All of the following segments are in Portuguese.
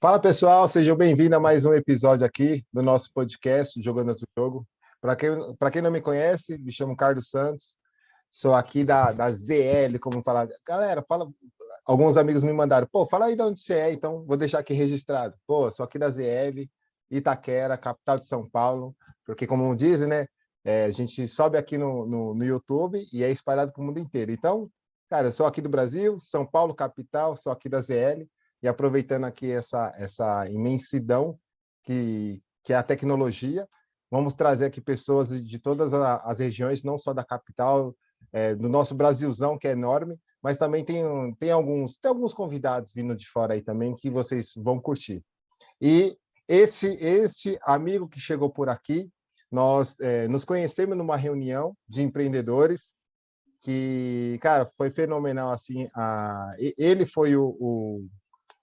Fala pessoal, sejam bem-vindos a mais um episódio aqui do nosso podcast Jogando Outro Jogo. Para quem não me conhece, me chamo Carlos Santos, sou aqui da ZL, como falar. Galera, fala. Alguns amigos me mandaram, pô, fala aí de onde você é, então vou deixar aqui registrado. Pô, sou aqui da ZL, Itaquera, capital de São Paulo, porque como dizem, né, a gente sobe aqui no YouTube e é espalhado para o mundo inteiro. Então, cara, eu sou aqui do Brasil, São Paulo, capital, sou aqui da ZL, e aproveitando aqui essa imensidão que é a tecnologia, vamos trazer aqui pessoas de todas as regiões, não só da capital, do nosso Brasilzão, que é enorme, mas também tem alguns convidados vindo de fora aí também que vocês vão curtir. E este amigo que chegou por aqui, nós nos conhecemos numa reunião de empreendedores que, cara, foi fenomenal, assim, ele foi o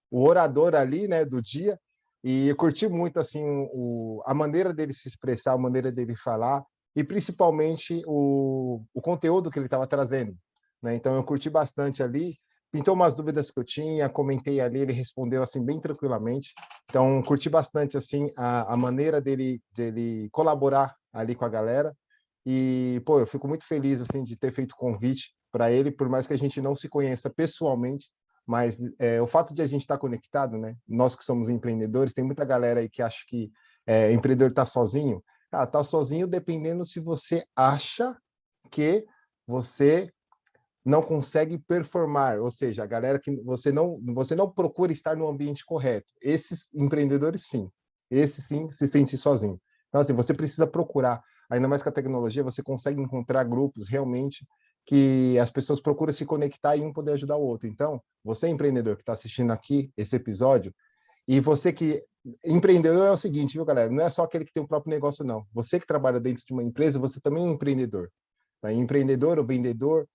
orador ali, né, do dia, e eu curti muito, assim, a maneira dele se expressar, a maneira dele falar, e principalmente o conteúdo que ele estava trazendo, né? Então, eu curti bastante ali, pintou umas dúvidas que eu tinha, comentei ali, ele respondeu, assim, bem tranquilamente. Então, curti bastante, assim, a maneira dele colaborar ali com a galera, e, pô, eu fico muito feliz, assim, de ter feito o convite para ele, por mais que a gente não se conheça pessoalmente, mas o fato de a gente estar conectado, né? Nós que somos empreendedores, tem muita galera aí que acha que empreendedor está sozinho. Ah, está sozinho dependendo se você acha que você não consegue performar, ou seja, a galera que você não procura estar no ambiente correto. Esses empreendedores, sim. Esses, sim, se sentem sozinho. Então, assim, você precisa procurar. Ainda mais com a tecnologia, você consegue encontrar grupos realmente que as pessoas procuram se conectar e um poder ajudar o outro. Então, você empreendedor que está assistindo aqui esse episódio, e você que... Empreendedor é o seguinte, viu, galera? Não é só aquele que tem o próprio negócio, não. Você que trabalha dentro de uma empresa, você também é um empreendedor. Tá? Empreendedor ou vendedor,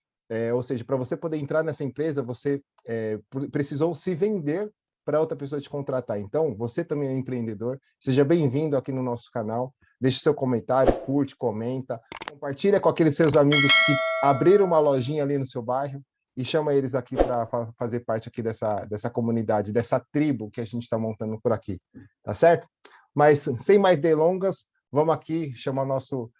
ou seja, para você poder entrar nessa empresa, você precisou se vender para outra pessoa te contratar. Então, você também é um empreendedor. Seja bem-vindo aqui no nosso canal. Deixe seu comentário, curte, comenta, compartilha com aqueles seus amigos que abriram uma lojinha ali no seu bairro e chama eles aqui para fazer parte aqui dessa comunidade, dessa tribo que a gente está montando por aqui. Tá certo? Mas, sem mais delongas, vamos aqui chamar nosso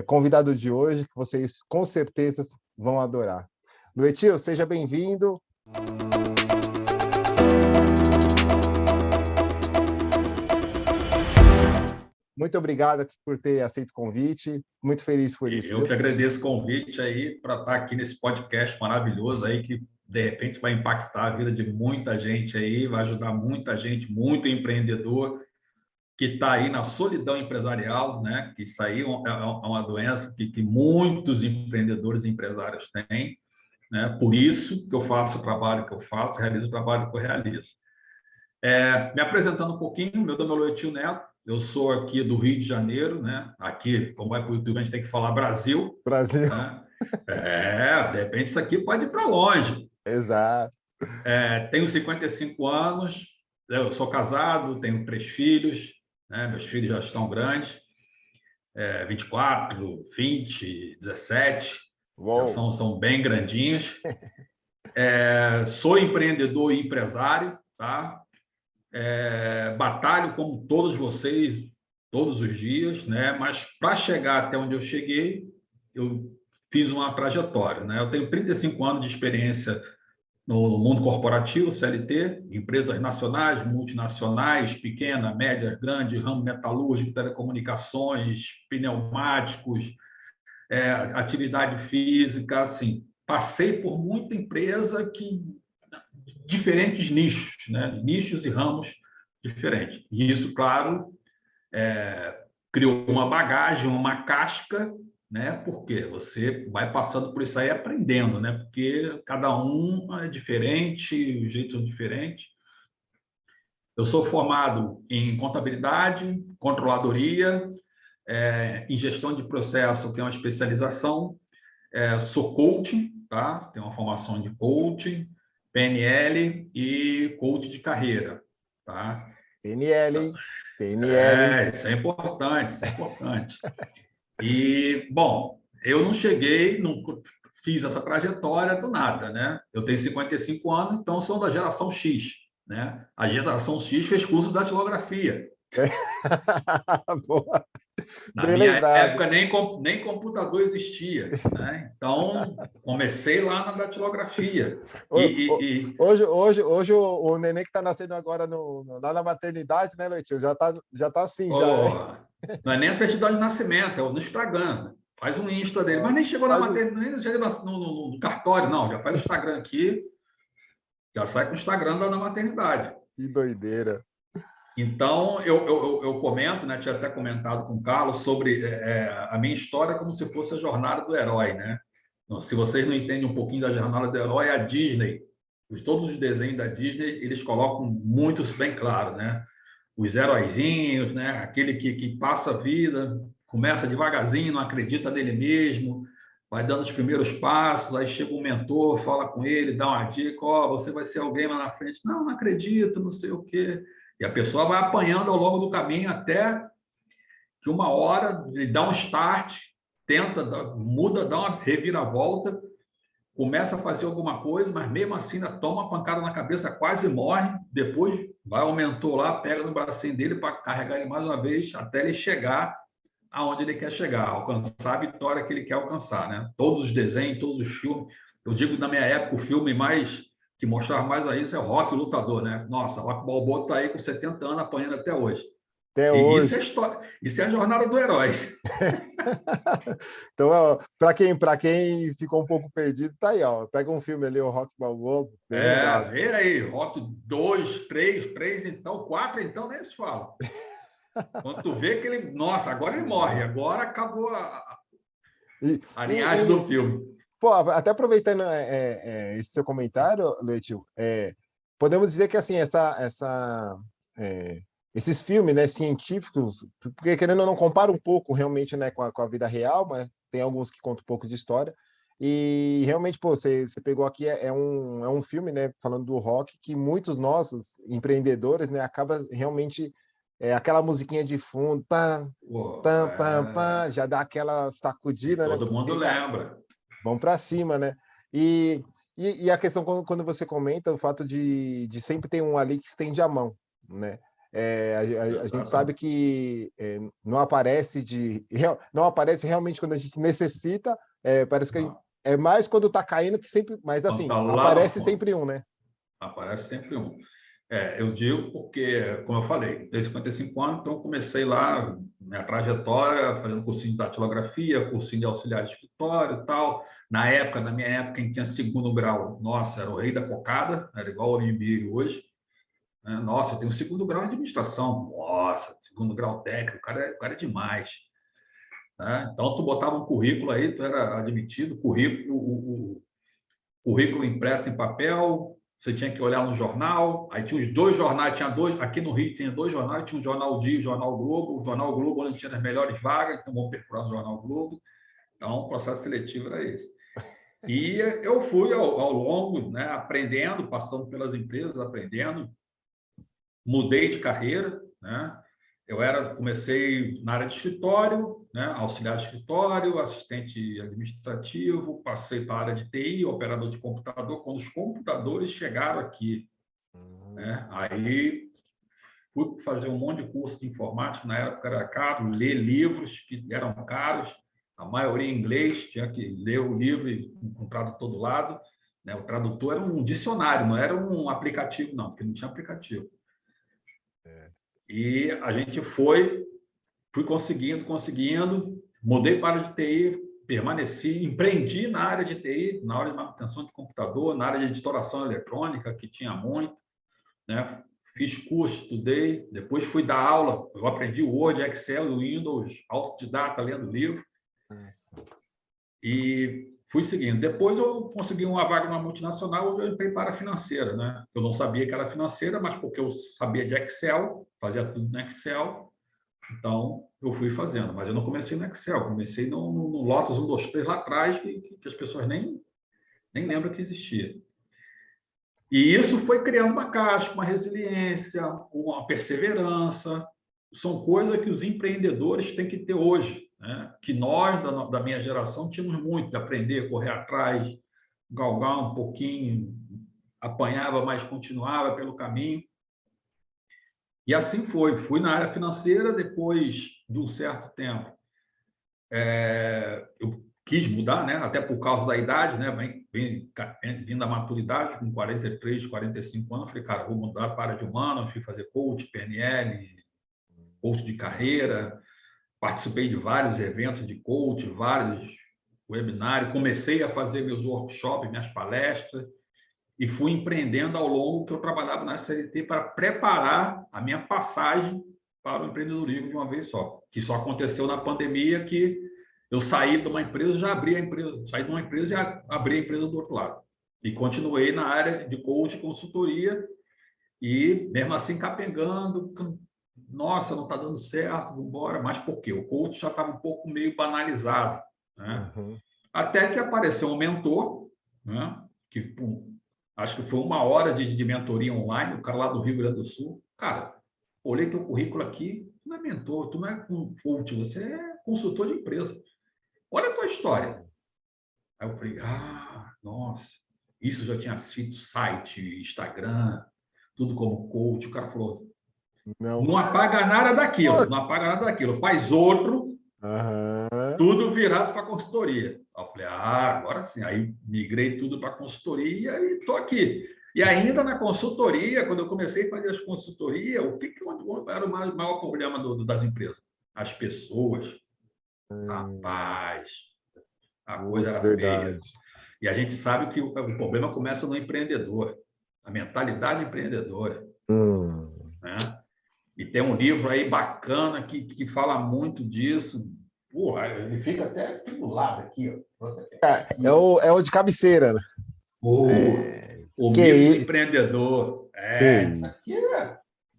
convidado de hoje, que vocês com certeza vão adorar. Luetil, seja bem-vindo. Muito obrigado por ter aceito o convite. Muito feliz por isso. Eu que agradeço o convite aí para estar aqui nesse podcast maravilhoso aí que de repente vai impactar a vida de muita gente aí, vai ajudar muita gente, muito empreendedor que está aí na solidão empresarial, né? Que isso aí é uma doença que muitos empreendedores e empresários têm, né? Por isso que eu faço o trabalho que eu faço, realizo o trabalho que eu realizo. Me apresentando um pouquinho, meu nome é Luetil Neto, eu sou aqui do Rio de Janeiro, né? Aqui, como vai para o YouTube, a gente tem que falar Brasil. Brasil. Né? De repente isso aqui pode ir para longe. Exato. Tenho 55 anos, eu sou casado, tenho 3 filhos, né? Meus filhos já estão grandes, 24, 20, 17, já são bem grandinhos. Sou empreendedor e empresário, tá? Batalho como todos vocês, todos os dias, né? Mas para chegar até onde eu cheguei, eu fiz uma trajetória, né? Eu tenho 35 anos de experiência no mundo corporativo, CLT, empresas nacionais, multinacionais, pequena, média, grande, ramo metalúrgico, telecomunicações, pneumáticos, atividade física, assim. Passei por muita empresa que diferentes nichos, né? Nichos e ramos diferentes. E isso, claro, criou uma bagagem, uma casca, né? Porque você vai passando por isso aí aprendendo, né? Porque cada um é diferente, os jeitos são diferentes. Eu sou formado em contabilidade, controladoria, em gestão de processo, tenho uma especialização, sou coaching, tá? Tenho uma formação de coaching, PNL e coach de carreira, tá? PNL. Isso é importante, isso é importante. E, bom, eu não cheguei, não fiz essa trajetória do nada, né? Eu tenho 55 anos, então sou da geração X, né? A geração X fez curso de datilografia. Boa. Na Bem minha lembrado. época, nem computador existia, né? Então, comecei lá na datilografia. Hoje o neném que está nascendo agora lá na maternidade, né, Leitinho? Já tá assim, já. Oh, não é nem a certidão de nascimento, é no Instagram. Faz um Insta dele. Mas nem Nossa, chegou na faz o... maternidade, nem chegou no cartório, não. Já faz o Instagram aqui, já sai com o Instagram da na maternidade. Que doideira. Então, eu comento, né? Tinha até comentado com o Carlos sobre a minha história como se fosse a jornada do herói, né? Então, se vocês não entendem um pouquinho da jornada do herói, a Disney, todos os desenhos da Disney, eles colocam muito isso bem claro, né? Os heróizinhos, né? Aquele que passa a vida, começa devagarzinho, não acredita nele mesmo, vai dando os primeiros passos, aí chega um mentor, fala com ele, dá uma dica, ó, você vai ser alguém lá na frente. Não acredito, não sei o quê. E a pessoa vai apanhando ao longo do caminho até que uma hora ele dá um start, tenta, muda, dá uma reviravolta, começa a fazer alguma coisa, mas mesmo assim ainda toma uma pancada na cabeça, quase morre. Depois vai ao mentor lá, pega no bracinho dele para carregar ele mais uma vez até ele chegar aonde ele quer chegar, alcançar a vitória que ele quer alcançar, né? Todos os desenhos, todos os filmes. Eu digo, na minha época, o filme mais que mostrava mais a isso é o Rocky, o Lutador, né? Nossa, o Rocky Balboa está aí com 70 anos apanhando até hoje. Até E isso é hoje. história, isso é a jornada do herói. Então, para quem ficou um pouco perdido, tá aí, ó. Pega um filme ali, o Rock Balboa, bem lembrado. Vê aí, Rock 2, 3 então, 4 então, nem se fala. Quando tu vê que ele, nossa, agora ele morre, agora acabou a linhagem do filme. Pô, até aproveitando esse seu comentário, Leitio, podemos dizer que assim esses filmes, né, científicos, porque querendo ou não compara um pouco realmente, né, com a vida real, mas tem alguns que contam um pouco de história. E realmente, pô, você pegou aqui é um filme, né, falando do rock que muitos nossos empreendedores, né, acaba realmente aquela musiquinha de fundo, pam, Pô, pam, pam, pam, já dá aquela e sacudida, né? todo mundo Porque, cara, lembra. vamos para cima, né? E a questão, quando você comenta, o fato de sempre ter um ali que estende a mão, né? A gente sabe que não aparece não aparece realmente quando a gente necessita, parece que é mais quando está caindo que sempre, mas Quando assim, tá lá no aparece fundo, sempre um, né? aparece sempre um. Eu digo porque, como eu falei, tenho 55 anos, então comecei lá minha trajetória fazendo cursinho de datilografia, cursinho de auxiliar de escritório e tal. Na minha época, quem tinha segundo grau, nossa, era o rei da cocada, era igual o Olimpíada hoje. Né? Nossa, eu tenho segundo grau em administração. Nossa, segundo grau técnico, o cara é demais. Né? Então, tu botava um currículo aí, tu era admitido, o currículo impresso em papel, você tinha que olhar no jornal, aí tinha os dois jornais, aqui no Rio tinha dois jornais, tinha o Jornal Dia e o Jornal Globo, onde tinha as melhores vagas, então vamos procurar no Jornal Globo. Então, o processo seletivo era esse. E eu fui ao longo, né, aprendendo, passando pelas empresas, aprendendo, mudei de carreira, né? Comecei na área de escritório, né? Auxiliar de escritório, assistente administrativo, passei para a área de TI, operador de computador, quando os computadores chegaram aqui, né? Aí fui fazer um monte de curso de informática, na época era caro, ler livros que eram caros, a maioria em inglês, tinha que ler o livro com o tradutor do lado, né? O tradutor era um dicionário, não era um aplicativo, não, porque não tinha aplicativo. E a gente fui conseguindo, mudei para a área de TI, permaneci, empreendi na área de TI, na área de manutenção de computador, na área de editoração eletrônica, que tinha muito, né? Fiz curso, estudei, depois fui dar aula, eu aprendi o Word, Excel, Windows, autodidata, lendo livro, e fui seguindo. Depois eu consegui uma vaga numa multinacional, onde eu entrei para a financeira, né? Eu não sabia que era financeira, mas porque eu sabia de Excel, fazia tudo no Excel, então eu fui fazendo. Mas eu não comecei no Excel, comecei no Lotus 1, 2, 3 lá atrás, que as pessoas nem lembram que existia. E isso foi criando uma casca, uma resiliência, uma perseverança. São coisas que os empreendedores têm que ter hoje, né? Que nós, da minha geração, tínhamos muito de aprender, correr atrás, galgar um pouquinho, apanhava, mas continuava pelo caminho. E assim foi. Fui na área financeira, depois de um certo tempo, eu quis mudar, né? Até por causa da idade, né? Vindo da maturidade, com 43, 45 anos, falei, cara, vou mudar para a área de humanas, fui fazer coach, PNL, coach de carreira, participei de vários eventos de coach, vários webinários, comecei a fazer meus workshops, minhas palestras, e fui empreendendo ao longo que eu trabalhava na CLT para preparar a minha passagem para o empreendedorismo de uma vez só, que só aconteceu na pandemia, que eu saí de uma empresa, já abri a empresa, saí de uma empresa e abri a empresa do outro lado. E continuei na área de coach e consultoria, e mesmo assim capengando, nossa, não está dando certo, vamos embora. Mas por quê? O coach já estava um pouco meio banalizado, né? Uhum. Até que apareceu um mentor, né? Que acho que foi 1 hora de mentoria online, o cara lá do Rio Grande do Sul. Cara, olhei teu currículo aqui, tu não é mentor, tu não é coach, você é consultor de empresa. Olha a tua história. Aí eu falei, nossa, isso já tinha feito site, Instagram, tudo como coach. O cara falou, Não. não apaga nada daquilo, não apaga nada daquilo, faz outro, Uhum. tudo virado para consultoria. Aí eu falei, agora sim. Aí migrei tudo para consultoria e estou aqui. E ainda na consultoria, quando eu comecei a fazer as consultorias, o que era o maior problema das empresas? As pessoas. Rapaz, a coisa Putz, era feia. verdade. E a gente sabe que o problema começa no empreendedor, a mentalidade empreendedora, né? E tem um livro aí bacana que fala muito disso. Porra, ele fica até aqui do lado, aqui, ó. É o de cabeceira, né? O Que, mito do i- empreendedor. que Isso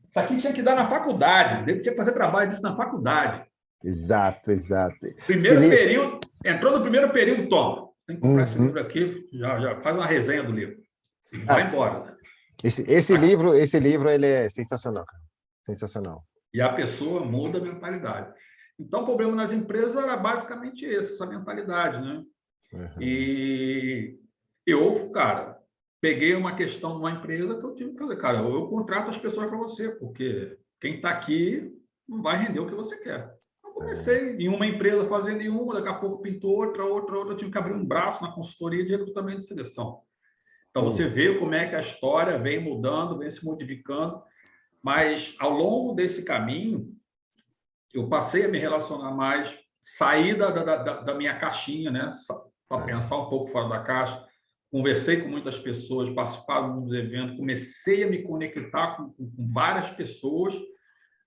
isso aqui tinha que dar na faculdade. Tinha que fazer trabalho disso na faculdade. Exato, exato. Primeiro período, entrou no primeiro período, toma. Tem que comprar esse Uhum. livro aqui, já faz uma resenha do livro. E vai Ah, embora. esse livro, ele é sensacional, cara. Sensacional. E a pessoa muda a mentalidade. Então, o problema nas empresas era basicamente esse, essa mentalidade, né? Uhum. E eu, cara, peguei uma questão de uma empresa que eu tive que fazer, cara, eu contrato as pessoas para você, porque quem está aqui não vai render o que você quer. Eu comecei em uma empresa fazendo uma, daqui a pouco pintou outra, eu tive que abrir um braço na consultoria de recrutamento de seleção. Então, você vê como é que a história vem mudando, vem se modificando, mas ao longo desse caminho, eu passei a me relacionar mais, sair da minha caixinha, né? Para pensar um pouco fora da caixa. Conversei com muitas pessoas, participava de muitos eventos, comecei a me conectar com várias pessoas,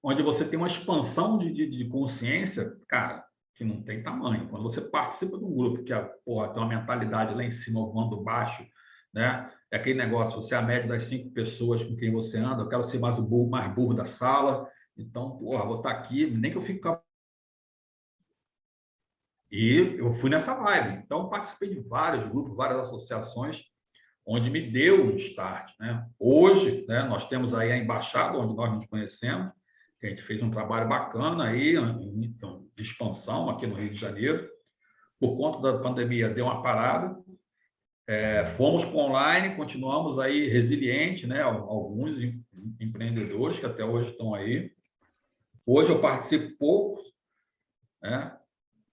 onde você tem uma expansão de consciência, cara, que não tem tamanho. Quando você participa de um grupo que porra, tem uma mentalidade lá em cima, voando baixo, né? É aquele negócio, você é a média das 5 pessoas com quem você anda, eu quero ser mais o mais burro da sala, então, porra, vou estar aqui, nem que eu fique. E eu fui nessa vibe. Então, participei de vários grupos, várias associações, onde me deu um start, né? Hoje, né, nós temos aí a embaixada, onde nós nos conhecemos, que a gente fez um trabalho bacana aí, de expansão aqui no Rio de Janeiro. Por conta da pandemia, deu uma parada. Fomos para online, continuamos aí resilientes, né? Alguns empreendedores que até hoje estão aí. Hoje eu participo pouco, né?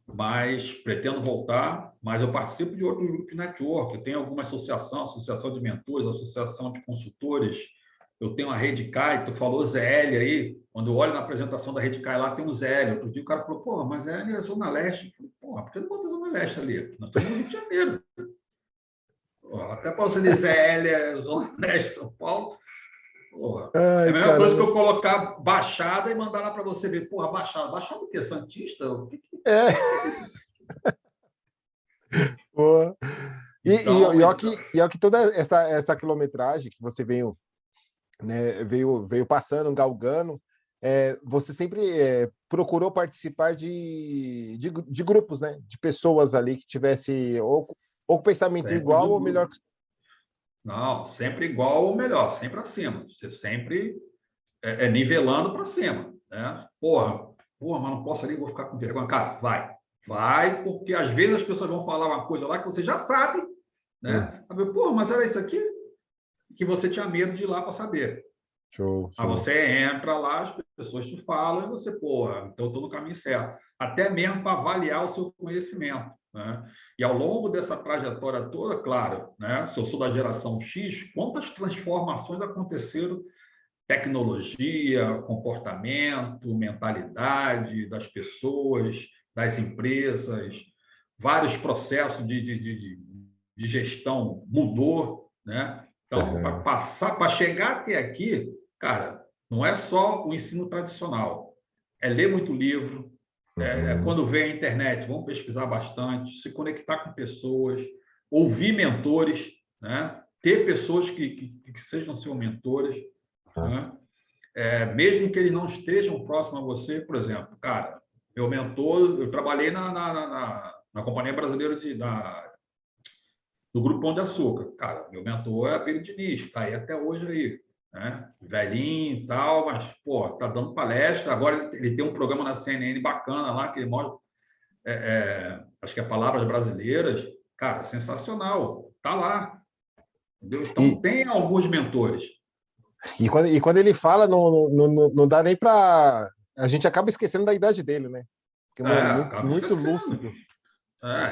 Mas pretendo voltar, mas eu participo de outros grupos de network, eu tenho alguma associação de mentores, associação de consultores, eu tenho a Redcai, tu falou ZL aí, quando eu olho na apresentação da Redcai lá, tem um ZL, outro dia o cara falou, pô, mas ZL é Zona Leste, eu falei, porra, por que não bota Zona Leste ali? Nós estamos no Rio de Janeiro. Porra, até para você dizer ZL é Zona Leste de São Paulo, porra. É a Ai, mesma coisa que caramba. eu colocar Baixada e mandar lá para você ver, porra, Baixada, Baixada o quê? Santista? O que É, é isso? boa. Então, E ó que toda essa quilometragem que você veio, né, veio passando, galgando, você sempre procurou participar de grupos, né? De pessoas ali que tivesse ou com pensamento sempre igual de ou melhor grupo. Não, sempre igual ou melhor, sempre acima. Você sempre nivelando para cima, né? Porra, mas não posso ali, vou ficar com vergonha. Cara, vai, porque às vezes as pessoas vão falar uma coisa lá que você já sabe, Hum. né? Porra, mas era isso aqui? que você tinha medo de ir lá para saber. Show, Aí show. você entra lá, as pessoas te falam e você, porra, então eu estou no caminho certo. Até mesmo para avaliar o seu conhecimento, né? E ao longo dessa trajetória toda, claro, né? Se eu sou da geração X, quantas transformações aconteceram? Tecnologia, comportamento, mentalidade das pessoas, das empresas, vários processos de gestão mudou, né? Então, Uhum. para chegar até aqui, cara, não é só o ensino tradicional, é ler muito livro, Uhum. quando vem a internet, vamos pesquisar bastante, se conectar com pessoas, ouvir mentores, né? Ter pessoas que sejam seus mentores, Nossa. né? Mesmo que eles não estejam próximos a você, por exemplo, cara, meu mentor, eu trabalhei na Companhia Brasileira do Grupo Pão de Açúcar. Cara, meu mentor é Pedro Diniz, está aí até hoje aí, né? Velhinho e tal, mas, pô, tá dando palestra. Agora ele tem um programa na CNN bacana lá, que ele mostra, acho que é Palavras Brasileiras. Cara, sensacional, tá lá, entendeu? Então, E, tem alguns mentores. e quando ele fala, não dá nem para. A gente acaba esquecendo da idade dele, né? Porque, mano, muito, Acaba muito esquecendo. lúcido.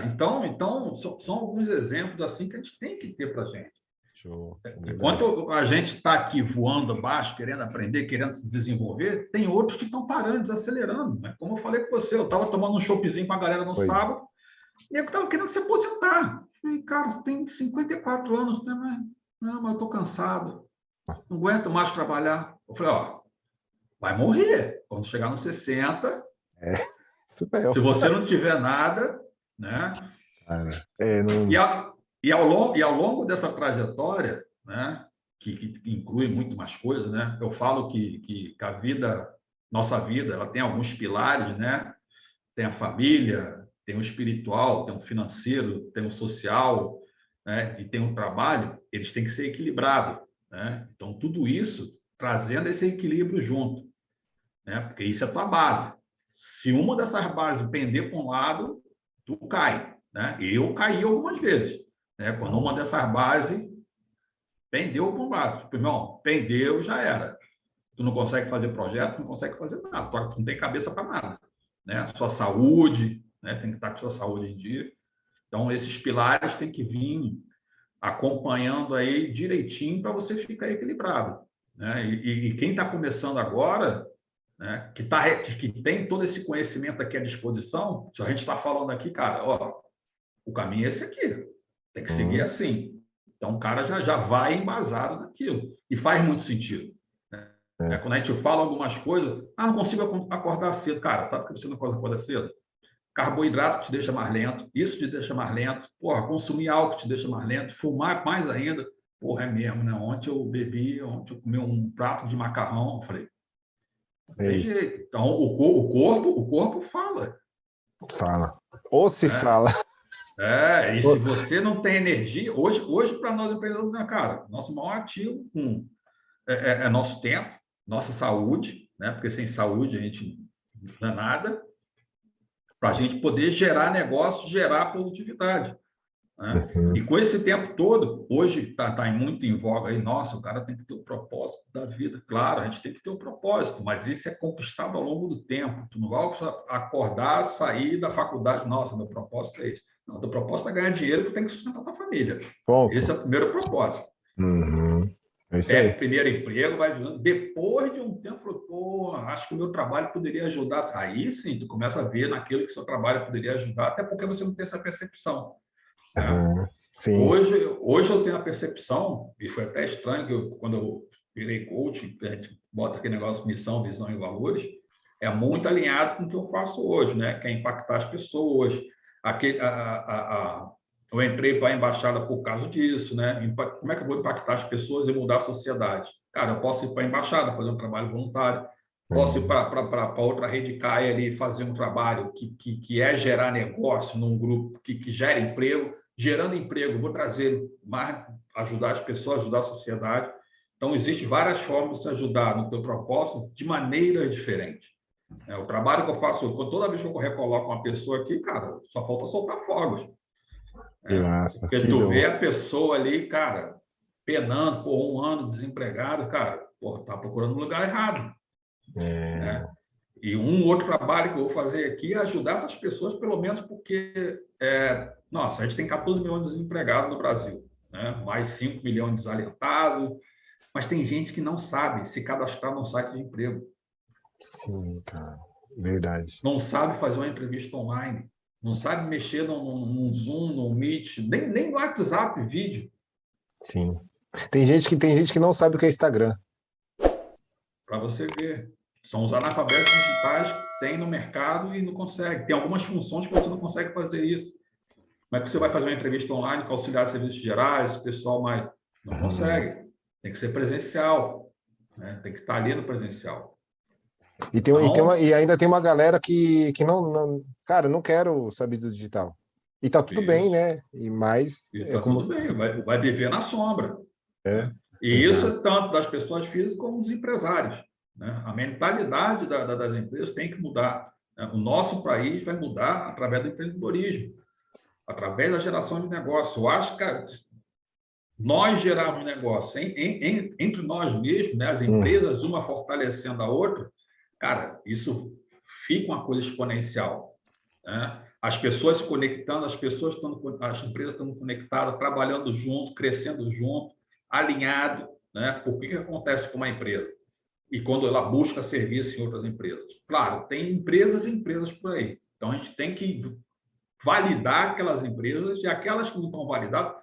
Então são alguns exemplos assim que a gente tem que ter para a gente. Show, é verdade. Enquanto a gente está aqui voando abaixo, querendo aprender, querendo se desenvolver, tem outros que estão parando, desacelerando. Né? Como eu falei com você, eu estava tomando um choppzinho com a galera no Pois. sábado, e eu estava querendo se aposentar. Eu falei, cara, você tem 54 anos, né? Não, mas eu estou cansado, não Nossa. aguento mais trabalhar. Eu falei, ó, vai morrer. Quando chegar nos 60, É, super. se você não tiver nada, né? Cara, E, não. a, e ao longo dessa trajetória, né, que inclui muito mais coisas, né, eu falo que a vida, nossa vida, ela tem alguns pilares, né? Tem a família, tem o espiritual, tem o financeiro, tem o social, né, e tem o trabalho, eles têm que ser equilibrados, né? Então, tudo isso trazendo esse equilíbrio junto, né? Porque isso é a tua base. Se uma dessas bases pender para um lado, tu cai, né? Eu caí algumas vezes, né? Quando uma dessas bases pendeu para um lado, tipo, irmão, pendeu, já era. Tu não consegue fazer projeto, não consegue fazer nada, tu não tem cabeça para nada, né? Sua saúde, né? Tem que estar com sua saúde em dia. Então, esses pilares têm que vir acompanhando aí direitinho para você ficar equilibrado, né? E quem está começando agora, né, que tem todo esse conhecimento aqui à disposição, se a gente está falando aqui, cara, ó, o caminho é esse aqui, tem que seguir Hum, assim. Então, o cara já vai embasado naquilo, e faz muito sentido. é. Quando a gente fala algumas coisas, não consigo acordar cedo. Cara, sabe por que você não consegue acordar cedo? Carboidrato te deixa mais lento, isso te deixa mais lento, porra, consumir álcool te deixa mais lento, fumar mais ainda. Porra, é mesmo, né? Ontem eu comi um prato de macarrão, eu falei, não É tem isso. jeito. Então, o corpo fala, Fala. Ou se né? fala. E se você não tem energia, hoje para nós empreendedores, né, cara, nosso maior ativo é nosso tempo, nossa saúde, né? Porque sem saúde a gente não é nada, para a gente poder gerar negócio, gerar produtividade. Né? E Uhum. com esse tempo todo, hoje está muito em voga aí, nossa, o cara tem que ter o propósito da vida. Claro, a gente tem que ter o propósito, mas isso é conquistado ao longo do tempo. Tu não vai acordar, sair da faculdade, nossa, meu propósito é esse. Não, teu propósito é ganhar dinheiro, tu tem que sustentar tua família. Esse é Ponto. o primeiro propósito. Uhum. É isso Pega aí. o primeiro emprego, vai ajudando. Depois de um tempo, falou, pô, acho que o meu trabalho poderia ajudar. Aí sim, tu começa a ver naquilo que seu trabalho poderia ajudar, até porque você não tem essa percepção. Né? Uhum. Sim. Hoje eu tenho a percepção, e foi até estranho que quando eu virei coach, a gente bota aquele negócio missão, visão e valores, é muito alinhado com o que eu faço hoje, né? Que é impactar as pessoas. Eu entrei para a embaixada por causa disso, né? Como é que eu vou impactar as pessoas e mudar a sociedade? Cara, eu posso ir para a embaixada, fazer um trabalho voluntário, posso ir Uhum. para outra rede CAI ali fazer um trabalho que é gerar negócio num grupo que gera emprego. Gerando emprego, vou trazer mais, ajudar as pessoas, ajudar a sociedade. Então, existem várias formas de se ajudar no teu propósito de maneiras diferentes. O trabalho que eu faço, toda vez que eu recoloco uma pessoa aqui, cara, só falta soltar fogos. Que Né? massa. Porque Que tu vê dom. a pessoa ali, cara, penando por um ano desempregado, cara, pô, tá procurando um lugar errado, né? E um outro trabalho que eu vou fazer aqui é ajudar essas pessoas, pelo menos porque, nossa, a gente tem 14 milhões de desempregados no Brasil, né? Mais 5 milhões de desalentados, mas tem gente que não sabe se cadastrar no site de emprego. Sim, cara, verdade. Não sabe fazer uma entrevista online, não sabe mexer num Zoom, num Meet, nem no WhatsApp vídeo, Sim. Tem gente que não sabe o que é Instagram. para você ver. São os analfabetos digitais que tem no mercado e não consegue. Tem algumas funções que você não consegue fazer isso. Como é que você vai fazer uma entrevista online com auxiliar de serviços gerais, pessoal mais... Não consegue. Tem que ser presencial, né? Tem que estar ali no presencial. E Então, ainda tem uma galera que não, cara, não quero saber do digital. E tá tudo bem, isso. né? Mas E é está como tudo bem, vai viver na sombra. é, Né? E isso exato. é tanto das pessoas físicas como dos empresários. Né? A mentalidade das empresas tem que mudar. Né? O nosso país vai mudar através do empreendedorismo, através da geração de negócio. Eu acho que nós gerarmos negócio entre nós mesmos, né? As Hum, empresas, uma fortalecendo a outra, cara, isso fica uma coisa exponencial. Né? As pessoas se conectando, as empresas estando conectadas, trabalhando junto, crescendo junto, alinhado. Né? Por que acontece com uma empresa? E quando ela busca serviço em outras empresas? Claro, tem empresas e empresas por aí. Então, a gente tem que validar aquelas empresas e aquelas que não estão validadas,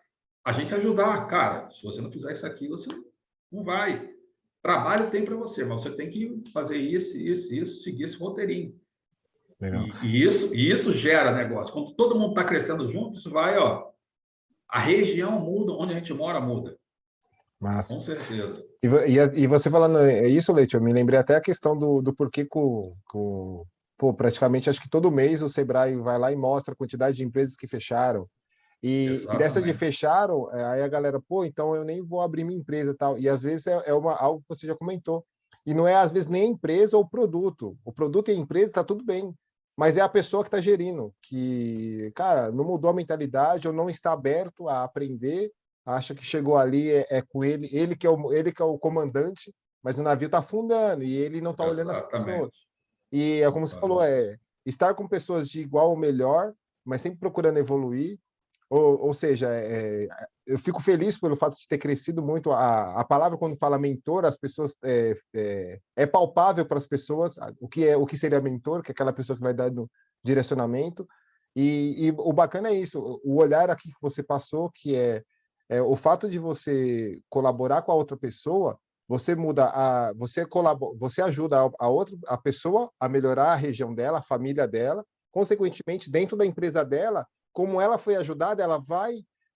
a gente ajudar. Cara, se você não fizer isso aqui, você não vai. Trabalho tem para você, mas você tem que fazer isso, seguir esse roteirinho. legal. E isso gera negócio. Quando todo mundo está crescendo junto, isso vai, ó. A região muda, onde a gente mora muda. Massa. Com certeza. E você falando isso, Leite, eu me lembrei até a questão do porquê pô, praticamente acho que todo mês o Sebrae vai lá e mostra a quantidade de empresas que fecharam. E dessa de Exatamente. fecharam, aí a galera, pô, então eu nem vou abrir minha empresa e tal. E às vezes algo que você já comentou. E não é às vezes nem a empresa ou o produto. O produto e a empresa tá tudo bem. Mas é a pessoa que está gerindo, que, cara, não mudou a mentalidade ou não está aberto a aprender, acha que chegou ali é com ele que é o comandante, mas o navio está afundando e ele não está olhando as pessoas. Exatamente. E é como você falou, estar com pessoas de igual ou melhor, mas sempre procurando evoluir. Ou seja, eu fico feliz pelo fato de ter crescido muito. A palavra, quando fala mentor, as pessoas é palpável para as pessoas o que seria mentor, que é aquela pessoa que vai dando direcionamento. E o bacana é isso, o olhar aqui que você passou, que é o fato de você colaborar com a outra pessoa, você muda você ajuda a pessoa a melhorar a região dela, a família dela, consequentemente, dentro da empresa dela, como ela foi ajudada, ela vai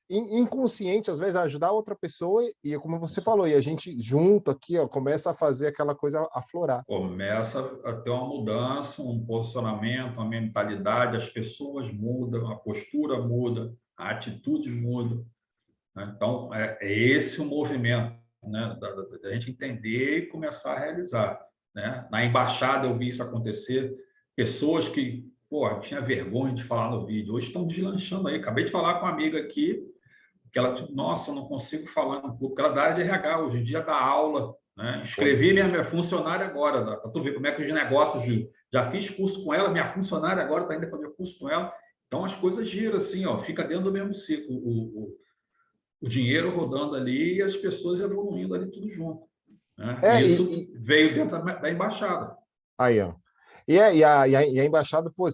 inconsciente, às vezes, ajudar outra pessoa e como você falou, e a gente junto aqui, ó, começa a fazer aquela coisa aflorar. Começa a ter uma mudança, um posicionamento, uma mentalidade, as pessoas mudam, a postura muda, a atitude muda. Né? Então, é esse o movimento, né? Da gente entender e começar a realizar. Né? Na embaixada eu vi isso acontecer, pessoas que, pô, tinha vergonha de falar no vídeo, hoje estão deslanchando aí. Acabei de falar com uma amiga aqui, que ela, nossa, eu não consigo falar no público, ela dá área de RH, hoje em dia dá aula, né? Escrevi minha funcionária agora, para tu ver como é que os negócios, já fiz curso com ela, minha funcionária agora está indo fazer curso com ela, então as coisas giram assim, ó, fica dentro do mesmo ciclo, o dinheiro rodando ali e as pessoas evoluindo ali tudo junto. Né? É, E e, isso e veio dentro da embaixada. aí, ó. E a embaixada, pô,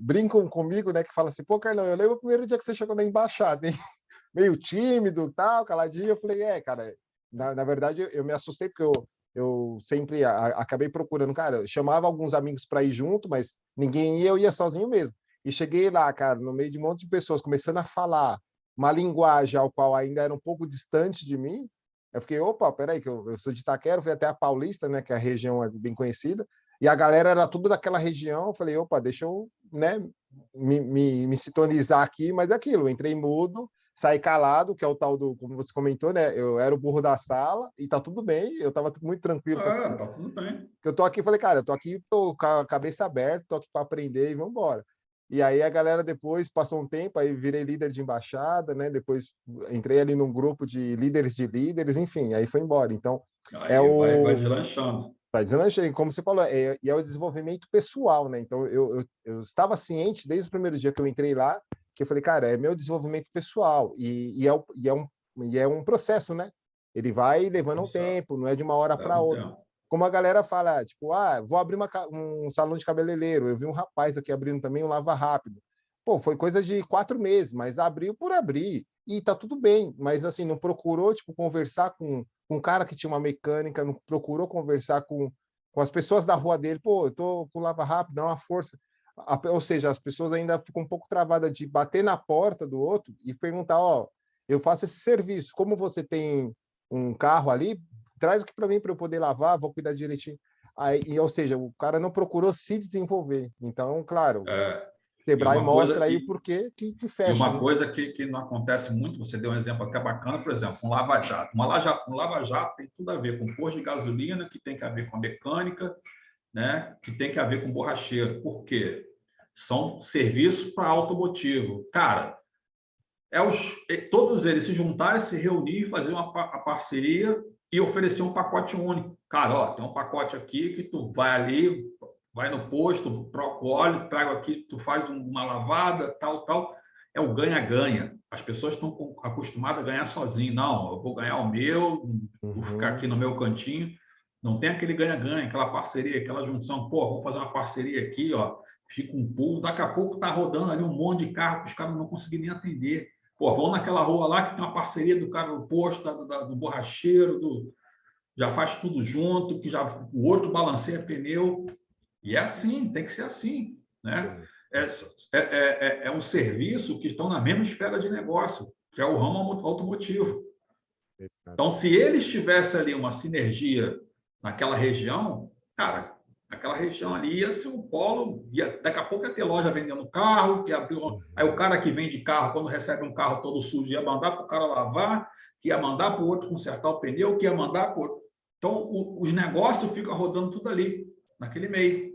brincam comigo, né, que fala assim, pô, Carlão, eu lembro o primeiro dia que você chegou na embaixada, hein? Meio tímido, tal, caladinho. Eu falei, cara, na verdade eu me assustei porque eu sempre acabei procurando, cara, eu chamava alguns amigos para ir junto, mas ninguém ia, eu ia sozinho mesmo. E cheguei lá, cara, no meio de um monte de pessoas, começando a falar uma linguagem ao qual ainda era um pouco distante de mim. Eu fiquei, opa, peraí, que eu sou de Itaquera, fui até a Paulista, né, que é a região bem conhecida, e a galera era tudo daquela região. Eu falei, opa, deixa eu, né, me sintonizar aqui, mas é aquilo, eu entrei mudo, saí calado, que é o tal do, como você comentou, né? Eu era o burro da sala e tá tudo bem, eu tava muito tranquilo com aquilo. Tá tudo bem. Eu tô aqui, falei, cara, eu tô aqui com a cabeça aberta, tô aqui para aprender e vamos embora. E aí a galera depois passou um tempo, aí virei líder de embaixada, né? Depois entrei ali num grupo de líderes, enfim, aí foi embora. Então, é Aí vai o deslanchando. vai deslanchando, como você falou, e é o desenvolvimento pessoal, né? Então, eu estava ciente desde o primeiro dia que eu entrei lá, que eu falei, cara, é meu desenvolvimento pessoal, e é um processo, né? Ele vai levando um tempo, não é de uma hora Leva para um outra. tempo. Como a galera fala, tipo, vou abrir um salão de cabeleireiro. Eu vi um rapaz aqui abrindo também um lava rápido. Pô, foi coisa de 4 meses, mas abriu por abrir. E tá tudo bem, mas assim, não procurou, tipo, conversar com um cara que tinha uma mecânica, não procurou conversar com as pessoas da rua dele. Pô, eu tô com lava rápido, dá uma força. Ou seja, as pessoas ainda ficam um pouco travadas de bater na porta do outro e perguntar, ó, eu faço esse serviço, como você tem um carro ali, traz aqui para mim para eu poder lavar, vou cuidar direitinho. Aí, ou seja, o cara não procurou se desenvolver. Então, claro, É, e Sebrae uma coisa, mostra aí o e, porquê que e fecha, uma né? coisa que não acontece muito, você deu um exemplo até bacana, por exemplo, um lava-jato. Um lava-jato tem tudo a ver com posto de gasolina, que tem que a ver com a mecânica, né? Que tem que a ver com borracheiro. Por quê? São serviços para automotivo. Cara, todos eles se juntarem, se reunir, fazer a parceria e oferecer um pacote único. Cara, ó, tem um pacote aqui que tu vai ali, vai no posto, troca o óleo, traga aqui, tu faz uma lavada, tal, tal. É o ganha-ganha. As pessoas estão acostumadas a ganhar sozinho. Não, eu vou ganhar o meu, vou ficar Uhum, aqui no meu cantinho. Não tem aquele ganha-ganha, aquela parceria, aquela junção. Pô, vamos fazer uma parceria aqui, ó. Fica um pulo, daqui a pouco tá rodando ali um monte de carro que os caras não conseguem nem atender. Pô, vão naquela rua lá que tem uma parceria do cara do posto, do borracheiro, já faz tudo junto, que já o outro balanceia pneu. E é assim, tem que ser assim, né? sim, É, sim. é um serviço que estão na mesma esfera de negócio, que é o ramo automotivo. Então, se eles tivessem ali uma sinergia naquela região, cara, aquela região ali ia ser um polo, daqui a pouco ia ter loja vendendo carro, que abriu, aí o Uhum. cara que vende carro, quando recebe um carro todo sujo, ia mandar para o cara lavar, que ia mandar para o outro consertar o pneu, que ia mandar para o outro. Então, os negócios ficam rodando tudo ali, naquele meio.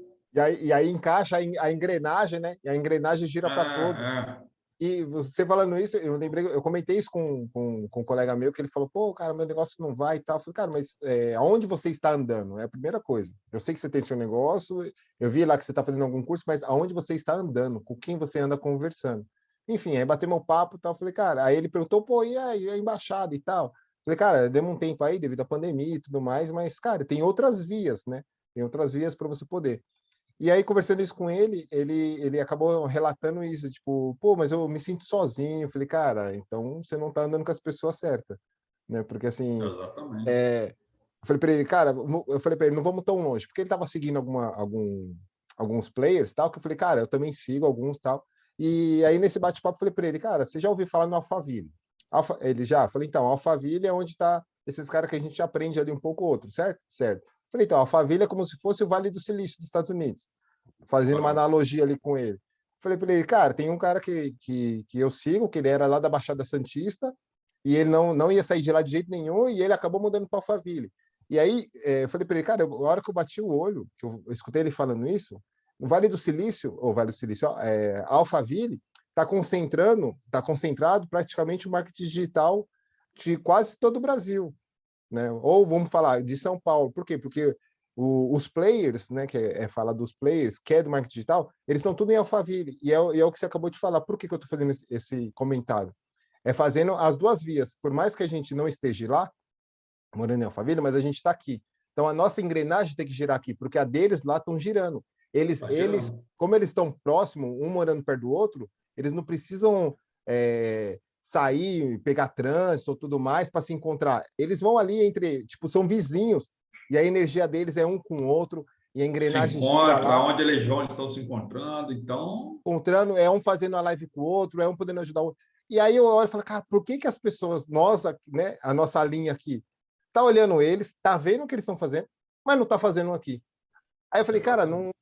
E aí encaixa a engrenagem, né? E a engrenagem gira É, para todo. é, E você falando isso, eu lembrei, eu comentei isso com um colega meu, que ele falou, pô, cara, meu negócio não vai e tal. Eu falei, cara, mas aonde você está andando? É a primeira coisa. Eu sei que você tem seu negócio, eu vi lá que você está fazendo algum curso, mas aonde você está andando? Com quem você anda conversando? Enfim, aí bateu meu papo e tal. Eu falei, cara, aí ele perguntou, pô, e aí, a embaixada e tal? Eu falei, cara, deu um tempo aí devido à pandemia e tudo mais, mas, cara, tem outras vias, né? Tem outras vias para você poder. E aí, conversando isso com ele acabou relatando isso, tipo, pô, mas eu me sinto sozinho. Eu falei, cara, então você não tá andando com as pessoas certas, né? Porque assim, exatamente. é, eu falei para ele, cara, eu falei para ele, não vamos tão longe, porque ele tava seguindo alguns players, tal, que eu falei, cara, eu também sigo alguns, tal. E aí nesse bate-papo eu falei para ele, cara, você já ouviu falar no Alphaville? Ele já, falei, então, Alphaville é onde tá esses caras que a gente aprende ali um pouco outro, certo? Certo. Falei, então, Alphaville é como se fosse o Vale do Silício dos Estados Unidos, fazendo uma Correto. analogia ali com ele. Falei para ele, cara, tem um cara que eu sigo, que ele era lá da Baixada Santista, e ele não ia sair de lá de jeito nenhum, e ele acabou mudando para Alphaville. E aí, eu falei para ele, cara, a hora que eu bati o olho, que eu escutei ele falando isso, o Vale do Silício, ou Vale do Silício, Alphaville, está concentrado praticamente o marketing digital de quase todo o Brasil, né? Ou vamos falar de São Paulo. Por quê? Porque os players, né, que fala dos players, que é do marketing digital, eles estão tudo em Alphaville. E é o que você acabou de falar. Por que eu estou fazendo esse comentário? É fazendo as duas vias. Por mais que a gente não esteja lá, morando em Alphaville, mas a gente está aqui. Então, a nossa engrenagem tem que girar aqui, porque a deles lá estão girando. Tá Eles, girando. como eles estão próximos, um morando perto do outro, eles não precisam sair, pegar trânsito ou tudo mais para se encontrar. Eles vão ali entre, tipo, são vizinhos, e a energia deles é um com o outro, e a Se engrenagem gira encontra, lá, aonde eles vão, eles estão se encontrando. Então, encontrando, é um fazendo a live com o outro, é um podendo ajudar o outro. E aí eu olho e falo, cara, por que as pessoas, nós, né, a nossa linha aqui, tá olhando eles, tá vendo o que eles estão fazendo, mas não tá fazendo aqui. Aí eu falei, cara, exatamente.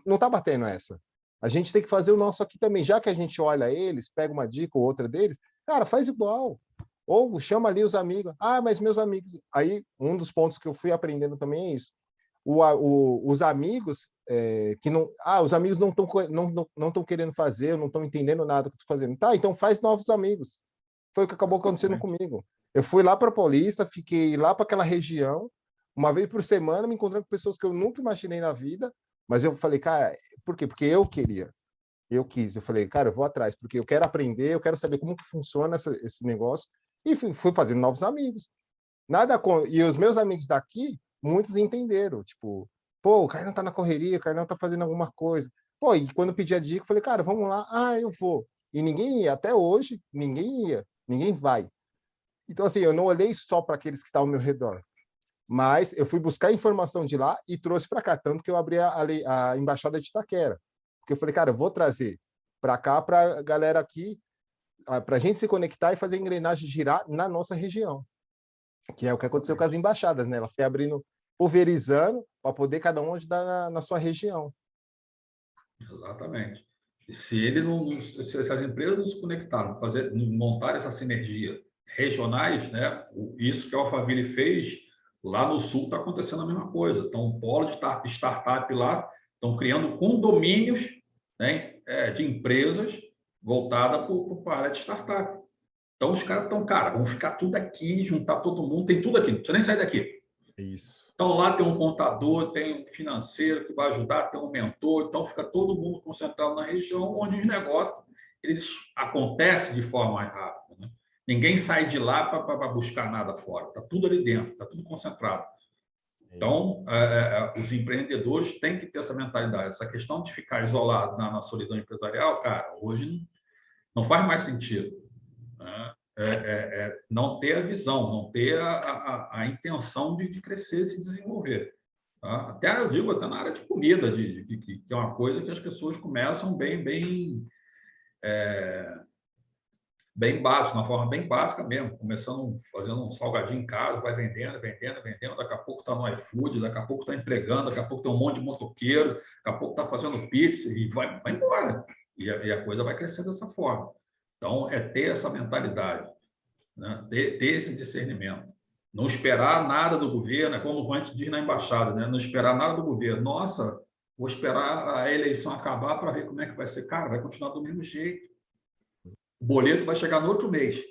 não tá batendo essa. A gente tem que fazer o nosso aqui também. Já que a gente olha eles, pega uma dica ou outra deles, cara, faz igual. Ou chama ali os amigos. Ah, mas meus amigos. Aí, um dos pontos que eu fui aprendendo também é isso. os amigos que não... os amigos não estão querendo fazer, não estão entendendo nada que eu estou fazendo. Tá, então faz novos amigos. Foi o que acabou acontecendo comigo. Eu fui lá para Paulista, fiquei lá para aquela região, uma vez por semana, me encontrando com pessoas que eu nunca imaginei na vida, mas eu falei, cara, por quê? Porque eu queria. Eu quis, eu falei, cara, eu vou atrás, porque eu quero aprender, eu quero saber como que funciona esse negócio, e fui fazendo novos amigos. Nada com... E os meus amigos daqui, muitos entenderam, tipo, pô, o cara não tá na correria, o cara não tá fazendo alguma coisa. Pô, e quando eu pedi a dica, eu falei, cara, vamos lá, eu vou. E ninguém ia, até hoje, ninguém ia, ninguém vai. Então, assim, eu não olhei só para aqueles que estavam ao meu redor, mas eu fui buscar informação de lá e trouxe para cá, tanto que eu abri a embaixada de Itaquera. Porque eu falei, cara, eu vou trazer para cá, para a galera aqui, para a gente se conectar e fazer a engrenagem girar na nossa região. Que é o que aconteceu com as embaixadas, né? Ela foi abrindo, pulverizando, para poder cada um ajudar na sua região. Exatamente. E se as empresas não se conectarem, montar essa sinergia regionais, né? Isso que a Alphaville fez lá no Sul está acontecendo a mesma coisa. Então, um polo de startup lá estão criando condomínios, né, de empresas voltadas para a área de startup. Então, os caras estão, cara, vão ficar tudo aqui, juntar todo mundo, tem tudo aqui, não precisa nem sair daqui. Isso. Então, lá tem um contador, tem um financeiro que vai ajudar, tem um mentor, então fica todo mundo concentrado na região onde os negócios eles acontecem de forma mais rápida. Né? Ninguém sai de lá para buscar nada fora, está tudo ali dentro, está tudo concentrado. Então, os empreendedores têm que ter essa mentalidade. Essa questão de ficar isolado na solidão empresarial, cara, hoje não faz mais sentido. Né? Não ter a visão, não ter a intenção de crescer e se desenvolver. Tá? Até eu digo, até na área de comida, que é uma coisa que as pessoas começam bem básico, de uma forma bem básica mesmo, começando fazendo um salgadinho em casa, vai vendendo, daqui a pouco está no iFood, daqui a pouco está entregando, daqui a pouco tem um monte de motoqueiro, daqui a pouco está fazendo pizza e vai embora. E a coisa vai crescer dessa forma. Então, ter essa mentalidade, né? ter esse discernimento. Não esperar nada do governo, como a gente diz na embaixada, né? Não esperar nada do governo. Nossa, vou esperar a eleição acabar para ver como é que vai ser. Cara, vai continuar do mesmo jeito. O boleto vai chegar no outro mês.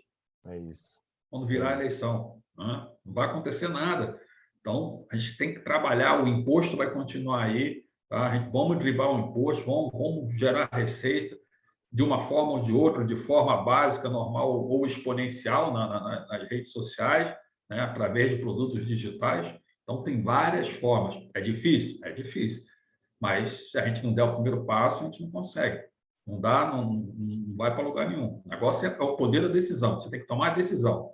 É isso. Quando virar a eleição. Né? Não vai acontecer nada. Então, a gente tem que trabalhar, o imposto vai continuar aí. Tá? Vamos driblar o imposto, vamos gerar receita de uma forma ou de outra, de forma básica, normal ou exponencial nas redes sociais, né? Através de produtos digitais. Então, tem várias formas. É difícil? É difícil. Mas se a gente não der o primeiro passo, a gente não consegue. Não dá, não vai para lugar nenhum. O negócio é o poder da decisão. Você tem que tomar a decisão.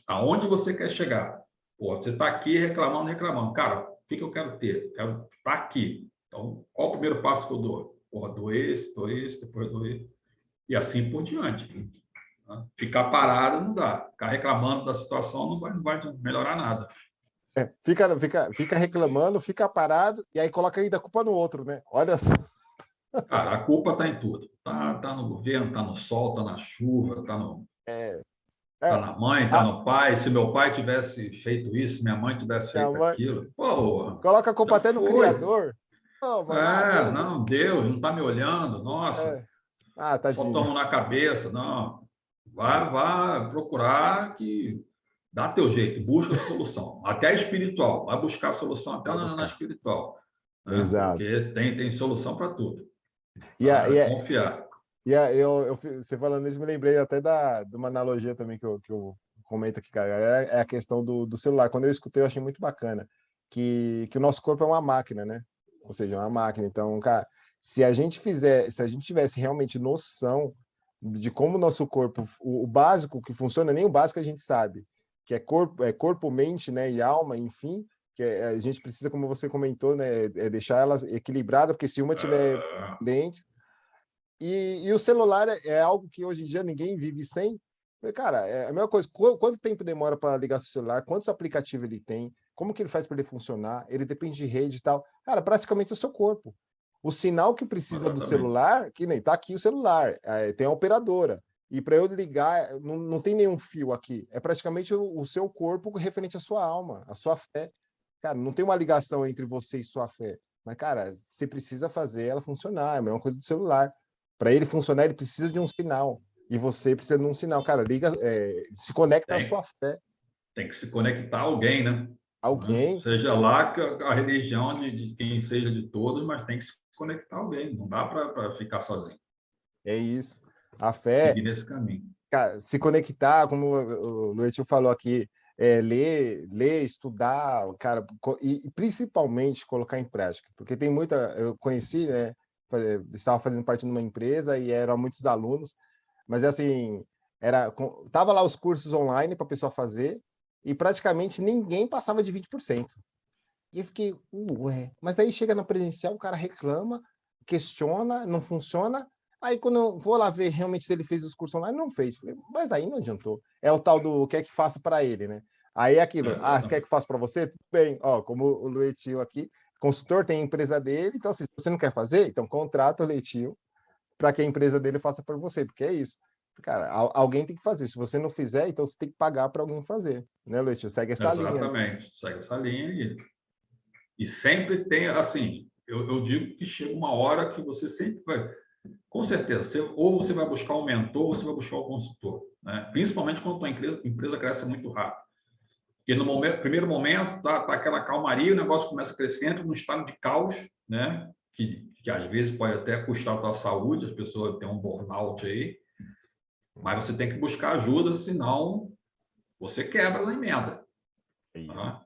Aonde você quer chegar? Pô, você está aqui reclamando. Cara, o que eu quero ter? Quero estar aqui. Então, qual o primeiro passo que eu dou? Porra, dou esse, depois dou esse. E assim por diante. Ficar parado não dá. Ficar reclamando da situação não vai melhorar nada. Fica reclamando, fica parado, e aí coloca ainda a culpa no outro, né? Olha só. Cara, a culpa está em tudo. Tá no governo, tá no sol, tá na chuva, tá na mãe, tá no pai. Se meu pai tivesse feito isso, minha mãe tivesse feito aquilo, pô, coloca a culpa até no foi. Criador. Oh, Deus, não, Deus não está me olhando, nossa, só tadinho. tomo na cabeça, não. Vai procurar que dá teu jeito, busca a solução, até a espiritual, vai buscar a solução até na espiritual, né? Exato. Porque tem solução para tudo. Confiar. Você falando isso, me lembrei até de uma analogia também que eu comento aqui, cara. É a questão do celular. Quando eu escutei, eu achei muito bacana que o nosso corpo é uma máquina, né? Ou seja, é uma máquina. Então, cara, se a gente tivesse realmente noção de como o nosso corpo, o básico que funciona, nem o básico a gente sabe, que é corpo, mente, né, e alma, enfim, que a gente precisa, como você comentou, né, deixar elas equilibradas, porque se uma tiver dentro. E o celular é algo que hoje em dia ninguém vive sem. Cara, é a mesma coisa. Quanto tempo demora para ligar seu celular? Quantos aplicativos ele tem? Como que ele faz para ele funcionar? Ele depende de rede e tal. Cara, praticamente é o seu corpo. O sinal que precisa do celular, que nem tá aqui o celular, tem a operadora. E para eu ligar, não tem nenhum fio aqui. É praticamente o seu corpo referente à sua alma, à sua fé. cara, não tem uma ligação entre você e sua fé. Mas, cara, você precisa fazer ela funcionar. É a mesma coisa do celular. Para ele funcionar, ele precisa de um sinal. E você precisa de um sinal. Cara, liga, se conecta à sua Tem, fé. tem que se conectar a alguém, né? Alguém, Seja lá que a religião de quem seja de todos, mas tem que se conectar a alguém. Não dá para ficar sozinho. é isso. A fé, Seguir nesse caminho. cara, se conectar, como o Luiz falou aqui, ler, estudar, cara, e principalmente colocar em prática, porque tem muita, eu conheci, né, estava fazendo parte de uma empresa e eram muitos alunos, mas assim, tava lá os cursos online para a pessoa fazer e praticamente ninguém passava de 20%. E eu fiquei, ué, mas aí chega na presencial, o cara reclama, questiona, não funciona. Aí quando eu vou lá ver realmente se ele fez os cursos online, não fez. Falei, mas aí não adiantou. É o tal do quer que faça para ele, né? Aí é aquilo, quer que faça para você? Tudo bem. Ó, como o Luetil aqui, consultor tem a empresa dele, então se você não quer fazer, então contrata o Luetil para que a empresa dele faça para você, porque é isso. Cara, alguém tem que fazer. Se você não fizer, então você tem que pagar para alguém fazer, né, Luetil? Segue essa linha. Exatamente. Segue essa linha e sempre tem, assim, eu digo que chega uma hora que você sempre vai, com certeza, ou você vai buscar um mentor, ou você vai buscar um consultor, né? Principalmente quando a empresa cresce muito rápido. Porque no primeiro momento tá aquela calmaria, o negócio começa a crescer, entra num estado de caos, né? Que às vezes pode até custar a tua saúde, as pessoas têm um burnout aí, mas você tem que buscar ajuda, senão você quebra na emenda. Tá?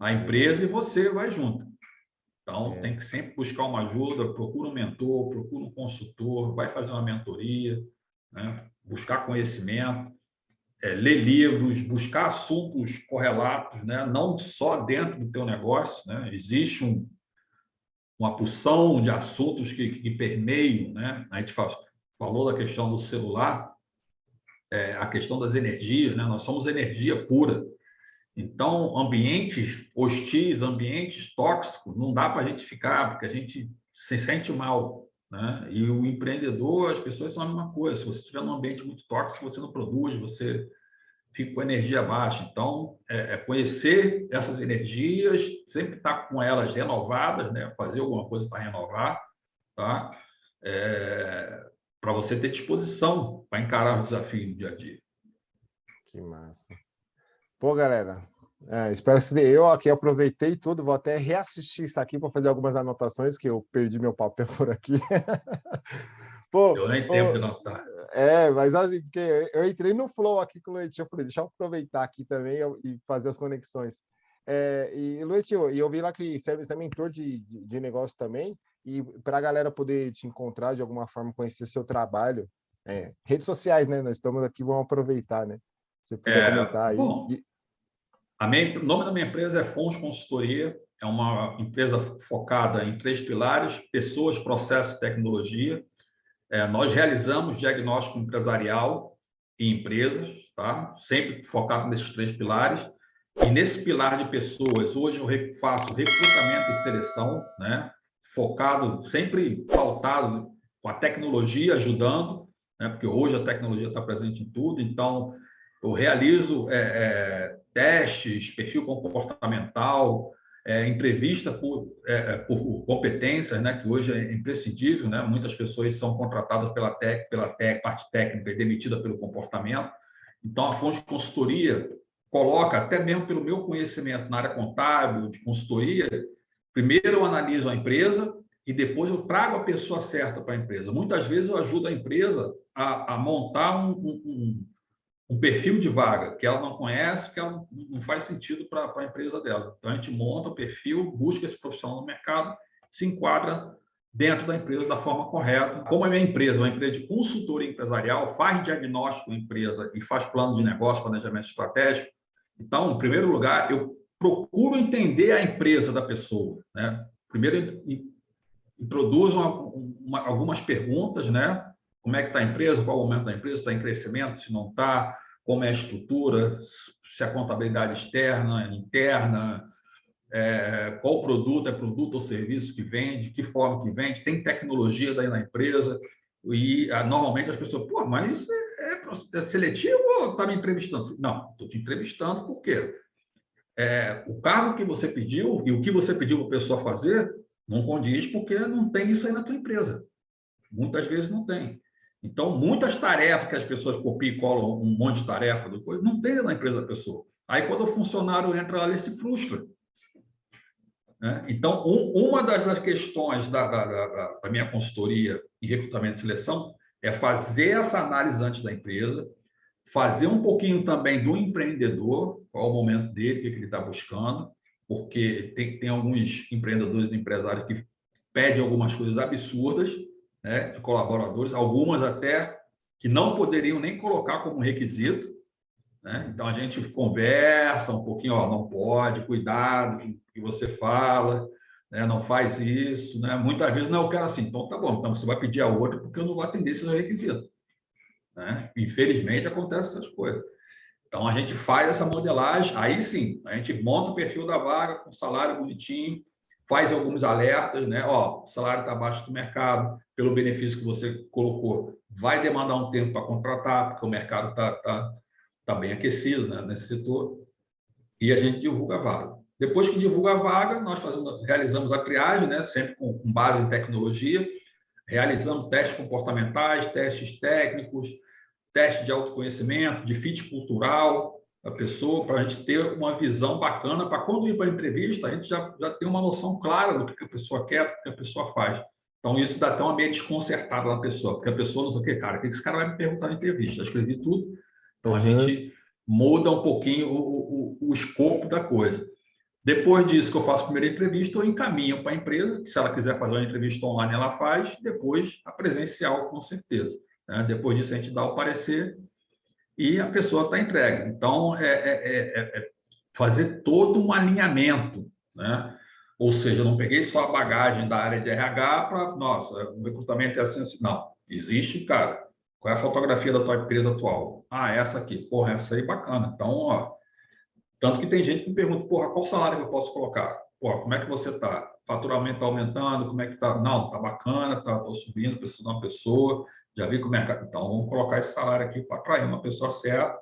A empresa e você vai junto. Então, tem que sempre buscar uma ajuda, procura um mentor, procura um consultor, vai fazer uma mentoria, né? Buscar conhecimento, ler livros, buscar assuntos correlatos, né? Não só dentro do teu negócio, né? Existe uma porção de assuntos que permeiam, né? A gente falou da questão do celular, a questão das energias, né? Nós somos energia pura. Então, ambientes hostis, ambientes tóxicos, não dá para a gente ficar, porque a gente se sente mal, né? E o empreendedor, as pessoas são a mesma coisa. Se você estiver num ambiente muito tóxico, você não produz, você fica com energia baixa. Então, conhecer essas energias, sempre estar com elas renovadas, né? Fazer alguma coisa para renovar, tá? Para você ter disposição para encarar os desafios do dia a dia. Que massa. Pô, galera, espero que eu aqui aproveitei tudo, vou até reassistir isso aqui para fazer algumas anotações, que eu perdi meu papel por aqui. Pô, Eu nem tempo de notar. mas assim, porque eu entrei no flow aqui com o Leitinho, eu falei, deixa eu aproveitar aqui também e fazer as conexões. E Leitinho, eu vi lá que você é mentor de negócio também, e para a galera poder te encontrar de alguma forma, conhecer seu trabalho, redes sociais, né? Nós estamos aqui, vamos aproveitar, né? Se você puder comentar aí. Bom, o nome da minha empresa é Fons Consultoria, é uma empresa focada em 3 pilares: pessoas, processos e tecnologia. Nós realizamos diagnóstico empresarial em empresas, tá? Sempre focado nesses 3 pilares. E nesse pilar de pessoas, hoje eu faço recrutamento e seleção, né? Focado, sempre pautado com a tecnologia ajudando, né? Porque hoje a tecnologia está presente em tudo, então eu realizo testes, perfil comportamental, entrevista por competências, né, que hoje é imprescindível, né? Muitas pessoas são contratadas pela parte técnica e demitidas pelo comportamento. Então, a Fonte de Consultoria coloca, até mesmo pelo meu conhecimento na área contábil, de consultoria, primeiro eu analiso a empresa e depois eu trago a pessoa certa para a empresa. Muitas vezes eu ajudo a empresa a montar um perfil de vaga que ela não conhece, que ela não faz sentido para a empresa dela. Então, a gente monta o perfil, busca esse profissional no mercado, se enquadra dentro da empresa da forma correta. Como a minha empresa é uma empresa de consultoria empresarial, faz diagnóstico da empresa e faz plano de negócio, planejamento estratégico, então, em primeiro lugar, eu procuro entender a empresa da pessoa, né? Primeiro, introduzo algumas perguntas, né? Como é que está a empresa, qual é o momento da empresa, está em crescimento, se não está, como é a estrutura, se a contabilidade externa, interna, qual produto, é produto ou serviço que vende, que forma que vende, tem tecnologia daí na empresa, e normalmente as pessoas, pô, mas é seletivo ou está me entrevistando? Não, estou te entrevistando porque o cargo que você pediu e o que você pediu para a pessoa fazer não condiz porque não tem isso aí na tua empresa. Muitas vezes não tem. Então, muitas tarefas que as pessoas copiam e colam um monte de tarefa, depois, não tem na empresa da pessoa. Aí, quando o funcionário entra lá, ele se frustra. Né? Então, uma das questões da minha consultoria em recrutamento e seleção é fazer essa análise antes da empresa, fazer um pouquinho também do empreendedor, qual é o momento dele, o que ele está buscando, porque tem alguns empreendedores e empresários que pedem algumas coisas absurdas, né, de colaboradores, algumas até que não poderiam nem colocar como requisito, né? Então, a gente conversa um pouquinho, ó, não pode, cuidado com o que você fala, né? Não faz isso. Né? Muitas vezes, não, eu quero assim, então tá bom, então você vai pedir a outra porque eu não vou atender esses requisitos. Né? Infelizmente, acontecem essas coisas. Então, a gente faz essa modelagem, aí sim, a gente monta o perfil da vaga com salário bonitinho, faz alguns alertas, né? Ó, o salário está abaixo do mercado, pelo benefício que você colocou, vai demandar um tempo para contratar, porque o mercado está bem aquecido, né, nesse setor, e a gente divulga a vaga. Depois que divulga a vaga, nós realizamos a triagem, né, sempre com base em tecnologia, realizamos testes comportamentais, testes técnicos, teste de autoconhecimento, de fit cultural da pessoa, para a gente ter uma visão bacana, para quando ir para a entrevista, a gente já tem uma noção clara do que a pessoa quer, do que a pessoa faz. Então, isso dá até uma meio desconcertada na pessoa, porque a pessoa não sabe o que, cara, o que esse cara vai me perguntar na entrevista? Eu escrevi tudo, então a gente muda um pouquinho o escopo da coisa. Depois disso que eu faço a primeira entrevista, eu encaminho para a empresa, que se ela quiser fazer uma entrevista online, ela faz, depois a presencial, com certeza. Né? Depois disso, a gente dá o parecer e a pessoa está entregue. Então, fazer todo um alinhamento, né? Ou seja, eu não peguei só a bagagem da área de RH para, nossa, o recrutamento é assim. Não, existe, cara, qual é a fotografia da tua empresa atual? Ah, essa aqui. Porra, essa aí bacana. Então, ó, tanto que tem gente que me pergunta, porra, qual salário que eu posso colocar? Porra, como é que você está? Faturamento está aumentando? Como é que está? Não, está bacana, estou subindo, preciso de uma pessoa, já vi que o mercado... Então, vamos colocar esse salário aqui para atrair uma pessoa certa,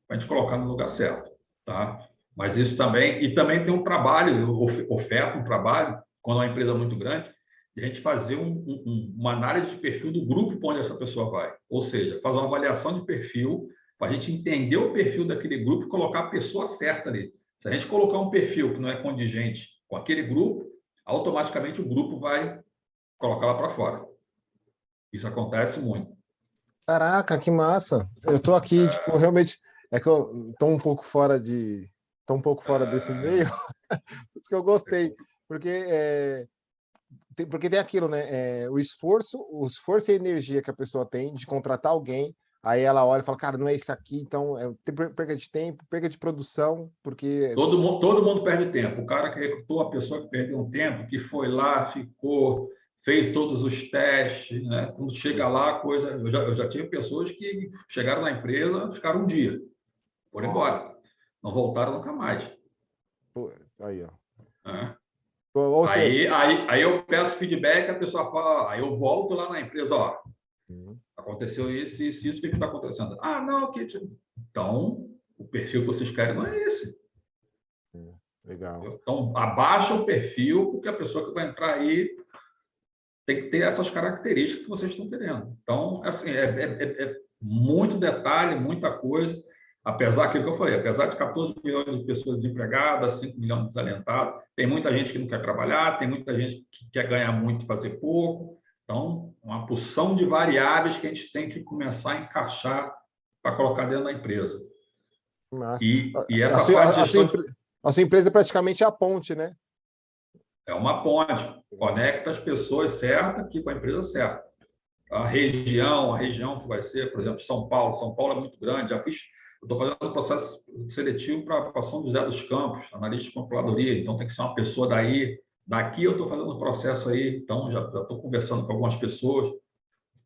para a gente colocar no lugar certo, tá? Mas isso também... E também tem um trabalho, eu oferto um trabalho, quando é uma empresa muito grande, de a gente fazer uma análise de perfil do grupo para onde essa pessoa vai. Ou seja, fazer uma avaliação de perfil para a gente entender o perfil daquele grupo e colocar a pessoa certa ali. Se a gente colocar um perfil que não é condigente com aquele grupo, automaticamente o grupo vai colocar lá para fora. Isso acontece muito. Caraca, que massa! Eu tô aqui, tipo, realmente é que eu tô um pouco fora desse meio, por isso que eu gostei, porque tem aquilo, né? O esforço e a energia que a pessoa tem de contratar alguém, aí ela olha e fala, cara, não é isso aqui, então tem perda de tempo, perda de produção, porque Todo mundo perde tempo. O cara que recrutou, a pessoa que perdeu um tempo, que foi lá, ficou, fez todos os testes, né? Quando chega lá, a coisa. Eu já tive pessoas que chegaram na empresa, ficaram um dia, foram embora. Não voltaram nunca mais. pô, aí, ó. Né? Ou seja, Aí eu peço feedback, a pessoa fala, aí eu volto lá na empresa, ó, aconteceu isso, o que está acontecendo? Ah, não, que então o perfil que vocês querem não é esse. legal. Então, abaixa o perfil, porque a pessoa que vai entrar aí tem que ter essas características que vocês estão querendo. Então, assim, é muito detalhe, muita coisa. Apesar daquilo que eu falei, apesar de 14 milhões de pessoas desempregadas, 5 milhões de desalentados, tem muita gente que não quer trabalhar, tem muita gente que quer ganhar muito e fazer pouco. Então, uma porção de variáveis que a gente tem que começar a encaixar para colocar dentro da empresa. Massa. E essa parte de gestão A sua empresa é praticamente a ponte, né? é uma ponte, conecta as pessoas certas aqui com a empresa certa. A região que vai ser, por exemplo, São Paulo. São Paulo é muito grande. Eu estou fazendo um processo seletivo para São José dos Campos, analista de controladoria. Então, tem que ser uma pessoa daí. Daqui eu estou fazendo um processo aí. Então, já estou conversando com algumas pessoas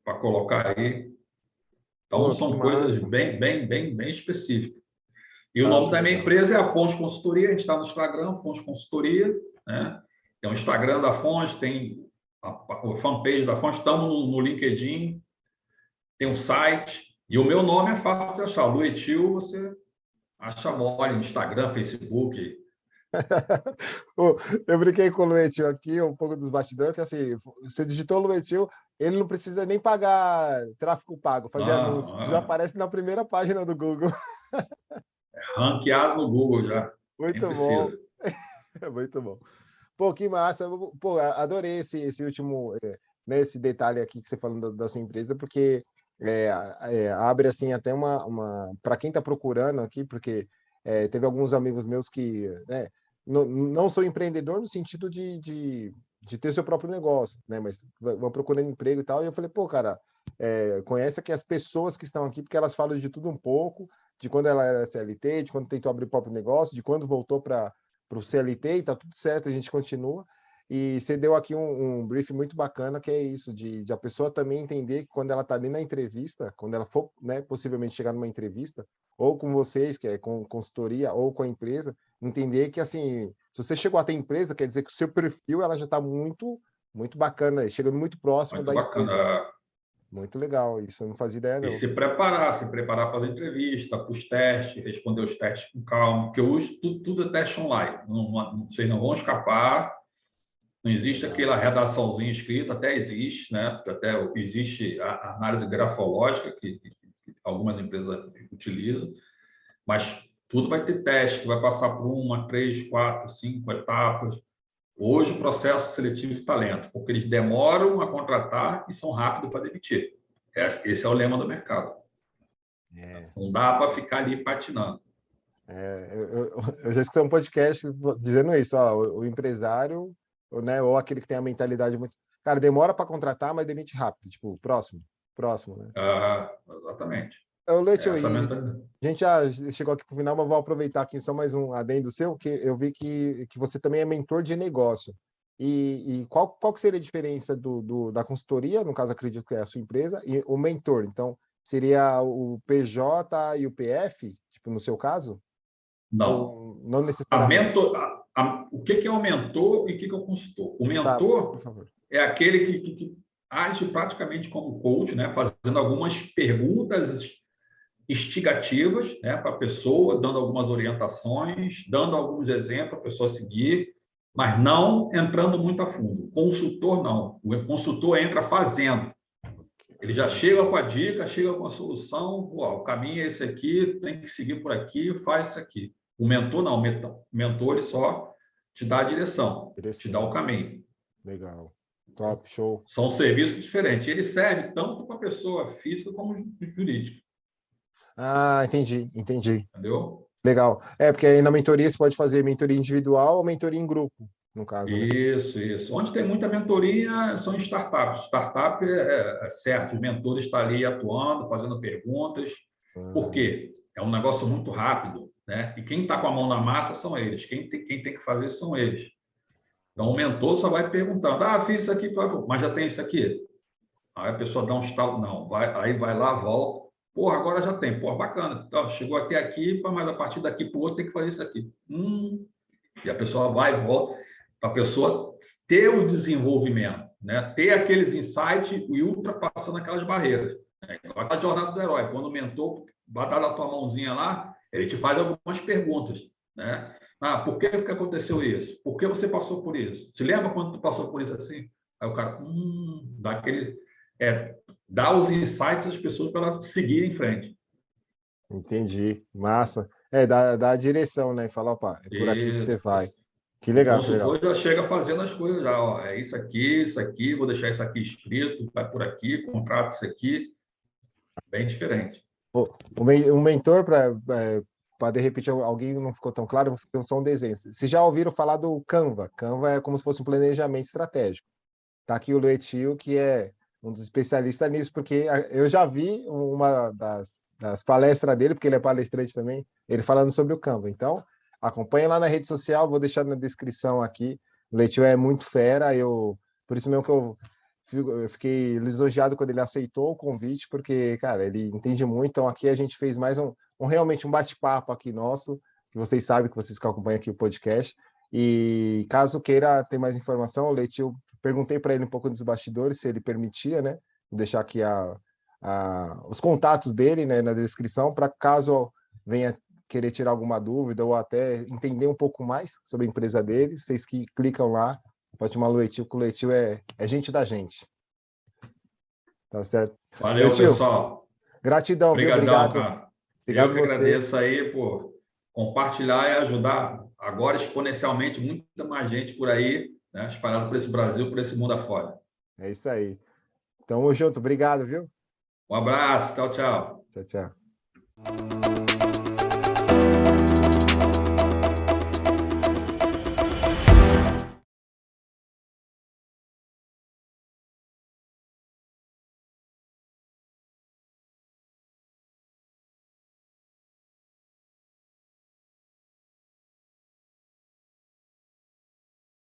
para colocar aí. Então, Pô, que são coisas massa. bem específicas. E o Ah, nome que da minha legal. empresa é a Fonte Consultoria. A gente está no Instagram, Fonte Consultoria, né? Tem o Instagram da Fonte, tem a fanpage da Fonte, estamos no LinkedIn, tem um site, e o meu nome é fácil de achar. Luetil, você acha mole no Instagram, Facebook, Ô, eu brinquei com o Luetil aqui, um pouco dos bastidores, que assim, você digitou o Luetil, ele não precisa nem pagar tráfego pago, fazer Não, anúncio, já aparece na primeira página do Google. ranqueado no Google já, nem Muito bom, precisa. muito bom. Pô, que massa. Pô, adorei esse último, né, esse detalhe aqui que você falou da sua empresa, porque abre assim até para quem está procurando aqui, porque teve alguns amigos meus que, né, não sou empreendedor no sentido de ter seu próprio negócio, né, mas vão procurando emprego e tal, e eu falei, pô, cara, conhece aqui as pessoas que estão aqui, porque elas falam de tudo um pouco, de quando ela era CLT, de quando tentou abrir o próprio negócio, de quando voltou para o CLT e tá tudo certo, a gente continua. E você deu aqui um brief muito bacana, que é isso, de a pessoa também entender que quando ela está ali na entrevista, quando ela for, né, possivelmente chegar numa entrevista, ou com vocês, que é com consultoria, ou com a empresa, entender que, assim, se você chegou até a empresa, quer dizer que o seu perfil ela já está muito bacana, chegando muito próximo Muito da empresa. bacana. Muito legal, isso eu não fazia ideia, E não. se preparar para a entrevista, para os testes, responder os testes com calma, porque hoje tudo é teste online. Vocês não vão escapar, não existe Legal. aquela redaçãozinha escrita, até existe, né? Até existe a análise grafológica que algumas empresas utilizam, mas tudo vai ter teste, vai passar por uma, três, quatro, cinco etapas. Hoje, o processo seletivo de talento, porque eles demoram a contratar e são rápidos para demitir. Esse é o lema do mercado. É. Não dá para ficar ali patinando. Eu já escutei um podcast dizendo isso, ó, o empresário, né, ou aquele que tem a mentalidade muito. Cara, demora para contratar, mas demite rápido. Tipo, próximo, né? Exatamente. Ô, Leite, Essa mentalidade. a gente já chegou aqui para o final, mas vou aproveitar aqui só mais um adendo seu, que eu vi que você também é mentor de negócio. E qual que seria a diferença da consultoria, no caso, acredito que é a sua empresa, e o mentor? Então, seria o PJ e o PF, tipo, no seu caso? Não. Ou não necessariamente? O que é o mentor e o que é o consultor? O Tá, por mentor favor. é aquele que age praticamente como coach, né? Fazendo algumas perguntas instigativas, né, para a pessoa, dando algumas orientações, dando alguns exemplos para a pessoa seguir, mas não entrando muito a fundo. O consultor não. O consultor entra fazendo. Ele já chega com a dica, chega com a solução, o caminho é esse aqui, tem que seguir por aqui, faz isso aqui. O mentor não, o mentor ele só te dá a direção, te dá o Interessante. caminho. Legal. Top, show. São serviços diferentes. Ele serve tanto para a pessoa física como jurídica, Ah, entendi. entendeu? Legal. Porque aí na mentoria você pode fazer mentoria individual ou mentoria em grupo, no caso, né? Isso. Onde tem muita mentoria são startups. Startup é certo, o mentor está ali atuando, fazendo perguntas. Por Ah, quê? É um negócio muito rápido, né? E quem está com a mão na massa são eles. Quem tem que fazer são eles. Então, o mentor só vai perguntando: fiz isso aqui, mas já tem isso aqui? Aí a pessoa dá um estalo, não. Aí vai lá, volta. Porra, agora já tem. Porra, bacana. Então, chegou até aqui, mas a partir daqui para o outro tem que fazer isso aqui. E a pessoa vai e volta, para a pessoa ter o desenvolvimento, né? Ter aqueles insights e ultrapassando aquelas barreiras. Né? A jornada do herói, quando o mentor vai dar a tua mãozinha lá, ele te faz algumas perguntas. Né? Por que aconteceu isso? Por que você passou por isso? Se lembra quando tu passou por isso assim? Aí o cara, dá aquele... dá os insights às pessoas para elas seguirem em frente. entendi. Massa. Dá a direção, né? E fala, opa, é por aqui que você Isso. vai. Que O legal, que legal. consultor já chega fazendo as coisas já, ó, é isso aqui, vou deixar isso aqui escrito, vai por aqui, contrato isso aqui, bem diferente. Pô, um mentor, para de repente alguém não ficou tão claro, eu vou fazer só um desenho. Vocês já ouviram falar do Canva? Canva é como se fosse um planejamento estratégico. Tá aqui o Luetil, que é um dos especialistas nisso, porque eu já vi uma das palestras dele, porque ele é palestrante também, ele falando sobre o Canva. Então, acompanha lá na rede social, vou deixar na descrição aqui. O Luetil é muito fera, por isso mesmo que eu fiquei lisonjeado quando ele aceitou o convite, porque, cara, ele entende muito. Então, aqui a gente fez mais realmente um bate-papo aqui nosso, que vocês sabem, que vocês que acompanham aqui o podcast. E caso queira ter mais informação, o Leite, perguntei para ele um pouco dos bastidores, se ele permitia, né? Vou deixar aqui os contatos dele, né, na descrição, para caso venha querer tirar alguma dúvida ou até entender um pouco mais sobre a empresa deles, vocês que clicam lá, pode chamar Luetil, que o Luetil é gente da gente. Tá certo? Valeu, Luetil, pessoal. gratidão, viu? Obrigadão, Obrigado. cara. Eu Obrigado que você. agradeço aí por compartilhar e ajudar agora exponencialmente muita mais gente por aí, né, espalhado por esse Brasil, por esse mundo afora. É isso aí. Tamo junto. Obrigado, viu? Um abraço, tchau, Abraço. tchau. Tchau, tchau.